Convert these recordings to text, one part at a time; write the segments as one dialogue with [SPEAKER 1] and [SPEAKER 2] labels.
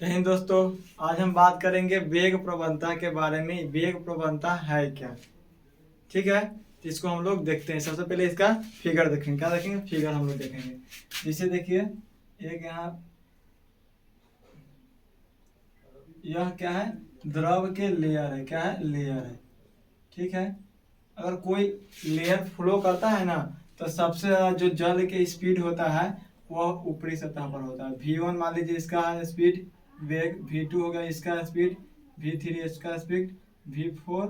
[SPEAKER 1] नहीं दोस्तों, आज हम बात करेंगे वेग प्रवणता के बारे में। वेग प्रवणता है क्या? ठीक है, तो इसको हम लोग देखते हैं। सबसे पहले इसका फिगर देखेंगे। क्या देखेंगे? फिगर हम लोग देखेंगे। जैसे देखिए, एक यहाँ यह क्या है? द्रव के लेयर है। क्या है? लेयर है। ठीक है, अगर कोई लेयर फ्लो करता है ना, तो सबसे ज्यादा जो जल के स्पीड होता है वह ऊपरी सतह पर होता है। V1 मान लीजिए इसका स्पीड, वेग। V2 हो गया इसका स्पीड, V3 इसका स्पीड, V4,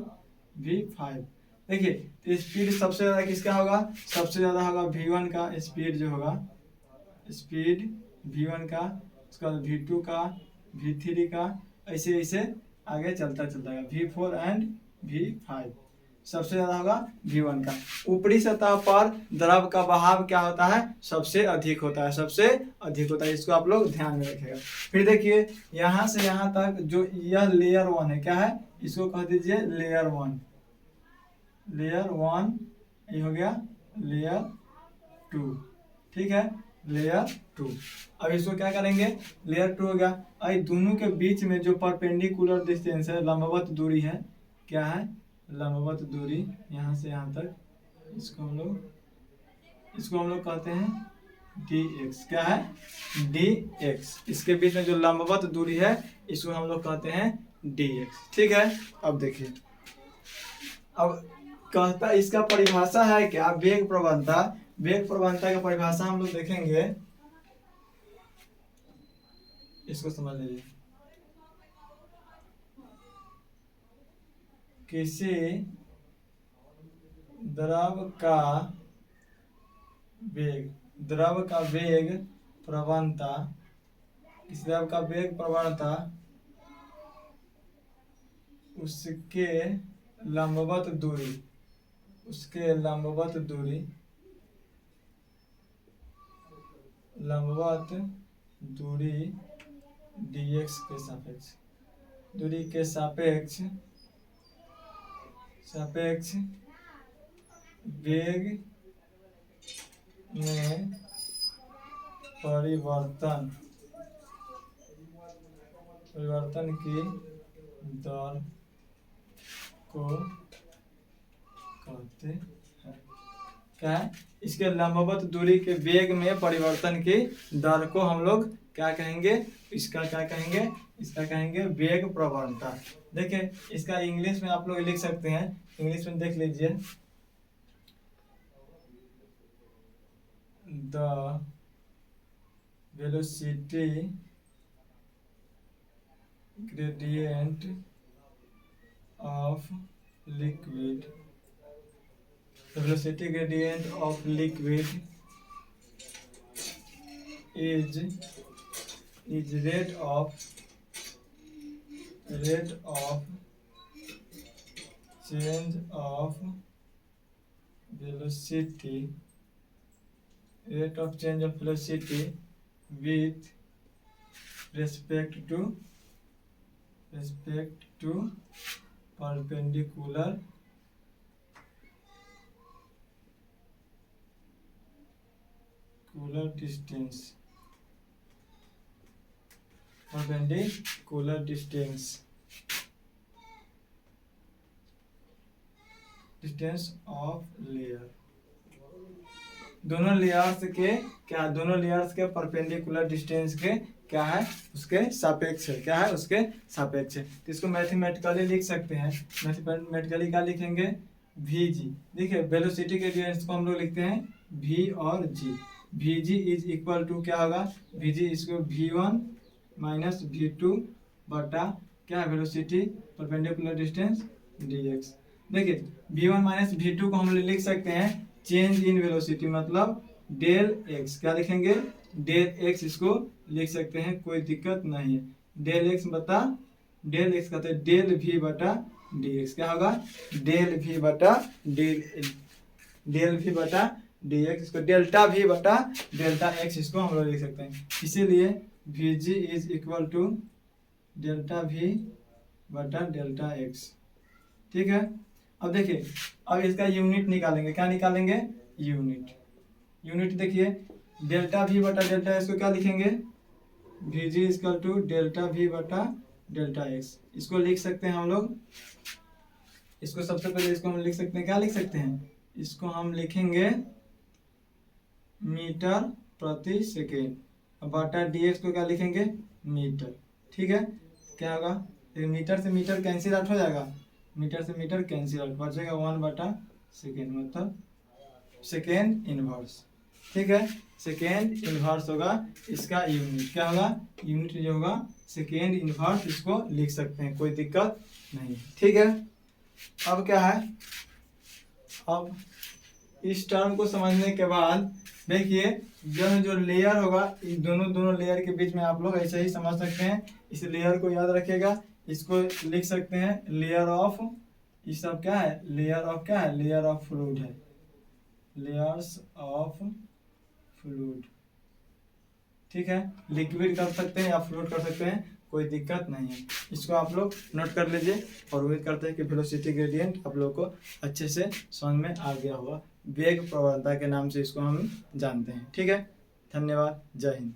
[SPEAKER 1] V5। देखिए, तो स्पीड सबसे ज्यादा किसका होगा? सबसे ज्यादा होगा V1 का स्पीड, जो होगा स्पीड V1 का, उसका V2 का, V3 का, ऐसे ऐसे आगे चलता चलता है। V4 एंड V5 सबसे ज्यादा होगा V1 का। ऊपरी सतह पर द्रव का बहाव क्या होता है? सबसे अधिक होता है। सबसे अधिक होता है, इसको आप लोग ध्यान में रखिएगा। फिर देखिए, यहाँ से यहाँ तक जो यह लेयर 1 है, क्या है? इसको कह दीजिए लेयर 1। लेयर 1 ये हो गया लेयर 2। ठीक है, लेयर 2। अब इसको क्या करेंगे? लेयर 2 हो गया। अब दोनों के बीच में जो परपेंडिकुलर डिस्टेंस है, लंबवत दूरी है, क्या है? लंबवत दूरी यहाँ से यहाँ तक, इसको हम लोग कहते हैं dx। क्या है? dx। इसके बीच में जो लंबवत दूरी है, इसको हम लोग कहते हैं dx। ठीक है, अब देखिए, अब कहता इसका परिभाषा है क्या? वेग प्रवणता। वेग प्रवणता का परिभाषा हम लोग देखेंगे, इसको समझ लीजिए। किसी द्रव का वेग, द्रव का वेग प्रवणता, किसी द्रव का वेग प्रवणता उसके लंबवत दूरी, उसके लंबवत दूरी, लंबवत दूरी dx के सापेक्ष, दूरी के सापेक्ष, सापेक्ष वेग में परिवर्तन, परिवर्तन की दर को कहते हैं। क्या है? इसके लंबवत दूरी के वेग में परिवर्तन की दर को हम लोग क्या कहेंगे? इसका क्या कहेंगे? इसका कहेंगे वेग प्रवणता। देखिए, इसका इंग्लिश में आप लोग लिख सकते हैं। इंग्लिश में देख लीजिए, the velocity gradient of liquid, the velocity gradient of liquid is rate of change of velocity, rate of change of velocity with respect to perpendicular distance, perpendicular distance of layer। दोनों layers के क्या? दोनों layers के perpendicular distance के क्या है? उसके सापेक्ष है। क्या है? उसके सापेक्ष है। तो इसको मैथमेटिकली लिख सकते हैं। मैथमेटिकली क्या लिखेंगे? Vg। देखिए, वेलोसिटी के डिस्टेंस को हम लोग लिखते हैं v और g। Vg is equal to क्या होगा? Vg इसको v1 माइनस v2 बटा क्या है? Velocity perpendicular distance dx। देखिए, v1 माइनस v2 को हम लोग लिख सकते हैं चेंज इन वेलोसिटी, मतलब डेल x। क्या लिखेंगे? Del x। इसको लिख सकते हैं, कोई दिक्कत नहीं है। डेल x बता डेल x कहते हैं डेल v बटा dx। क्या होगा? डेल v बटा डेल v बटा dx। इसको डेल्टा v बटा डेल्टा x इसको हम लोग लिख सकते हैं। इसीलिए vg is equal to delta v बटा डेल्टा x। ठीक है, अब देखिए, अब इसका यूनिट निकालेंगे। क्या निकालेंगे? यूनिट। देखिए, डेल्टा v बटा डेल्टा एक्स को क्या लिखेंगे? V g is equal to delta v बटा डेल्टा एक्स। इसको लिख सकते हैं हम लोग, इसको सबसे पहले इसको हम लिख सकते हैं, क्या लिख सकते हैं, इसको हम लिखेंगे मीटर प्रति सेकेंड, बटा डी एक्स को क्या लिखेंगे, मीटर। ठीक है, क्या होगा, मीटर से मीटर कैंसिल आउट हो जाएगा, मीटर से मीटर कैंसिल आउट, बचेगा 1/सेकेंड, मतलब सेकेंड इनवर्स। ठीक है, सेकेंड इनवर्स होगा इसका यूनिट, क्या होगा, यूनिट जो होगा सेकेंड इनवर्स, इसको लिख सकते हैं, कोई दिक्कत नहीं। ठीक है, अब क्या है, अब इस टर्म को समझने के बाद देखिए यह जो लेयर होगा, इन दोनों लेयर के बीच में आप लोग ऐसे ही समझ सकते हैं, इस लेयर को याद रखिएगा, इसको लिख सकते हैं लेयर ऑफ, ये सब क्या है, लेयर ऑफ क्या है, लेयर ऑफ फ्लूइड है, लेयर्स ऑफ फ्लूइड। ठीक है, लिक्विड कर सकते हैं या फ्लूइड कर सकते हैं, कोई दिक्कत नहीं है, इसको आप लोग नोट कर लीजिए। और उम्मीद करते हैं कि वेलोसिटी ग्रेडियंट आप लोगों को अच्छे से समझ में आ गया होगा, वेग प्रवणता के नाम से इसको हम जानते हैं। ठीक है, धन्यवाद, जय हिंद।